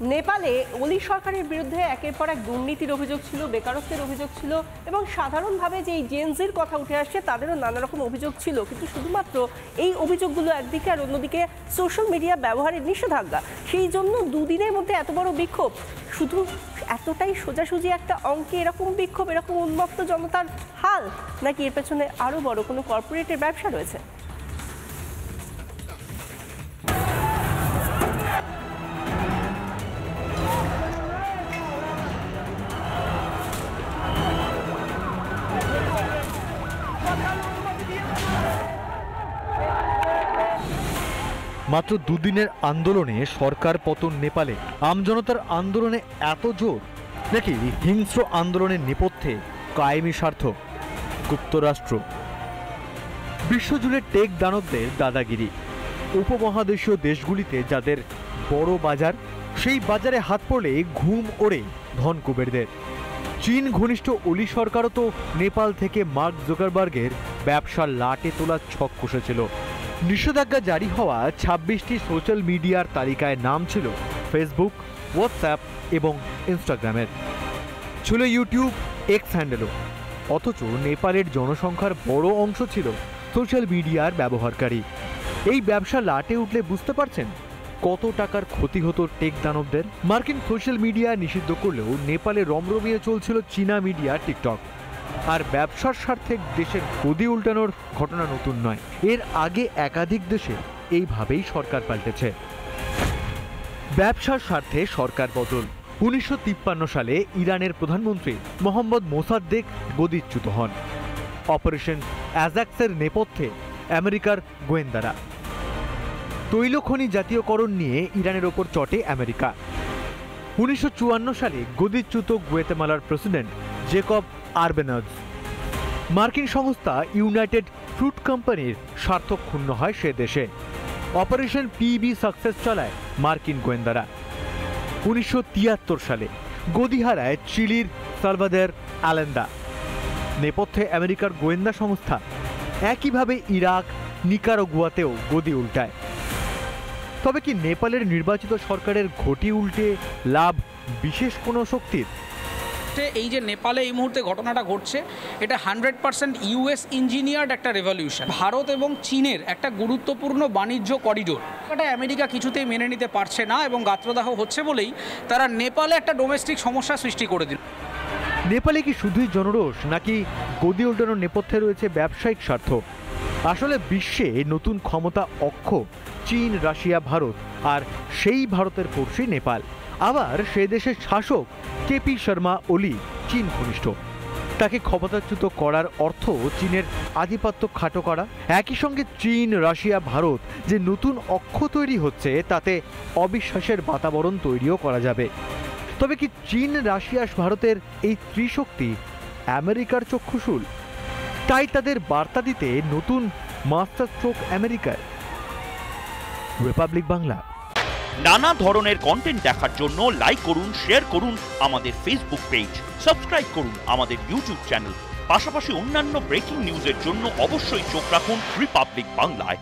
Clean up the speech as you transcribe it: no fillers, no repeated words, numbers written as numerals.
নেপালে ওলি সরকারের বিরুদ্ধে একের পর এক দুর্নীতির অভিযোগ ছিল, বেকারত্বের অভিযোগ ছিল এবং সাধারণভাবে যে জেনজির কথা উঠে আসছে তাদেরও নানা রকম অভিযোগ ছিল। কিন্তু শুধুমাত্র এই অভিযোগগুলো একদিকে আর অন্যদিকে সোশ্যাল মিডিয়া ব্যবহারের নিষেধাজ্ঞা, সেই জন্য দুদিনের মধ্যে এত বড় বিক্ষোভ। শুধু এতটাই সোজাসুজি একটা অঙ্কে এরকম বিক্ষোভ, এরকম উন্মত্ত জনতার হাল, নাকি এর পেছনে আরও বড় কোনো কর্পোরেটের ব্যবসা রয়েছে? মাত্র দুদিনের আন্দোলনে সরকার পতন নেপালে। আমজনতার আন্দোলনে এত জোর, নাকি হিংস্র আন্দোলনের নেপথ্যে কায়েমি স্বার্থ? যুক্তরাষ্ট্র বিশ্বজুড়ে টেক দানবদের দাদাগিরি। উপমহাদেশীয় দেশগুলিতে যাদের বড় বাজার, সেই বাজারে হাত পড়লে ঘুম ওড়ে ধন কুবেরদের। চীন ঘনিষ্ঠ ওলি সরকারও তো নেপাল থেকে মার্ক জুকারবার্গের ব্যবসার লাটে তোলার ছক কষেছিল। নিষেধাজ্ঞা জারি হওয়া ২৬টি সোশ্যাল মিডিয়ার তালিকায় নাম ছিল ফেসবুক, হোয়াটসঅ্যাপ এবং ইনস্টাগ্রামের। ছিল ইউটিউব, এক্স হ্যান্ডেলও। অথচ নেপালের জনসংখ্যার বড় অংশ ছিল সোশ্যাল মিডিয়ার ব্যবহারকারী। এই ব্যবসা লাটে উঠলে বুঝতে পারছেন কত টাকার ক্ষতি হতো টেক দানবদের। মার্কিন সোশ্যাল মিডিয়া নিষিদ্ধ করলেও নেপালে রমরমিয়ে চলছিল চীনা মিডিয়া টিকটক। আর ব্যবসার স্বার্থে দেশের গদি উল্টানোর ঘটনা নতুন নয়। এর আগে একাধিক দেশে এইভাবেই সরকার পাল্টেছে। ব্যবসার স্বার্থে সরকার বদল। ১৯৫৩ সালে ইরানের প্রধানমন্ত্রী মোহাম্মদ মোসাদ্দেক গদিচ্যুত হন। অপারেশন অ্যাজাক্সের নেপথ্যে আমেরিকার গোয়েন্দারা। তৈলখনি জাতীয়করণ নিয়ে ইরানের ওপর চটে আমেরিকা। ১৯৫৪ সালে গদিচ্যুত গুয়েতেমালার প্রেসিডেন্ট জেকব আরবেনাজ। মার্কিন সংস্থা ইউনাইটেড ফ্রুট কোম্পানির স্বার্থ ক্ষুণ্ণ হয় সে দেশে। অপারেশন পিবি সাকসেস চালায় মার্কিন গোয়েন্দারা। ১৯৭৩ সালে গদি হারায় চিলির সালভাদর আলেন্দা। নেপথ্যে আমেরিকার গোয়েন্দা সংস্থা। একইভাবে ইরাক, নিকারাগুয়াতেও গদি উল্টায়। তবে কি নেপালের নির্বাচিত সরকারের ঘটি উল্টে লাভ বিশেষ কোনো শক্তির? এই যে নেপালে এই মুহূর্তে ঘটনাটা ঘটছে, এটা 100% ইউএস ইঞ্জিনিয়ার্ড একটা রেভলিউশন। ভারত এবং চীনের একটা গুরুত্বপূর্ণ বাণিজ্য করিডোর, এটা আমেরিকা কিছুতেই মেনে নিতে পারছে না এবং গাত্রদাহ হচ্ছে বলেই তারা নেপালে একটা ডোমেস্টিক সমস্যা সৃষ্টি করে দিল। নেপালে কি শুধুই জনরোষ, নাকি গদি উল্টানোর নেপথ্যে রয়েছে ব্যবসায়িক স্বার্থ? আসলে বিশ্বে নতুন ক্ষমতা অক্ষ চীন, রাশিয়া, ভারত, আর সেই ভারতের পড়শি নেপাল। আবার সে দেশের শাসক কেপি শর্মা ওলি চীন ঘনিষ্ঠ। তাকে ক্ষমতাচ্যুত করার অর্থ চীনের আধিপত্য খাটো করা। একই সঙ্গে চীন, রাশিয়া, ভারত যে নতুন অক্ষ তৈরি হচ্ছে, তাতে অবিশ্বাসের বাতাবরণ তৈরিও করা যাবে। তবে কি চীন, রাশিয়া, ভারতের এই ত্রিশক্তি আমেরিকার চক্ষুশূল? তাই তাদের বার্তা দিতে নতুন মাস্টার স্ট্রোক আমেরিকার। রিপাবলিক বাংলা। নানা ধরনের কন্টেন্ট দেখার জন্য লাইক করুন, শেয়ার করুন আমাদের ফেসবুক পেজ, সাবস্ক্রাইব করুন আমাদের ইউটিউব চ্যানেল। পাশাপাশি অন্যান্য ব্রেকিং নিউজের জন্য অবশ্যই চোখ রাখুন রিপাবলিক বাংলায়।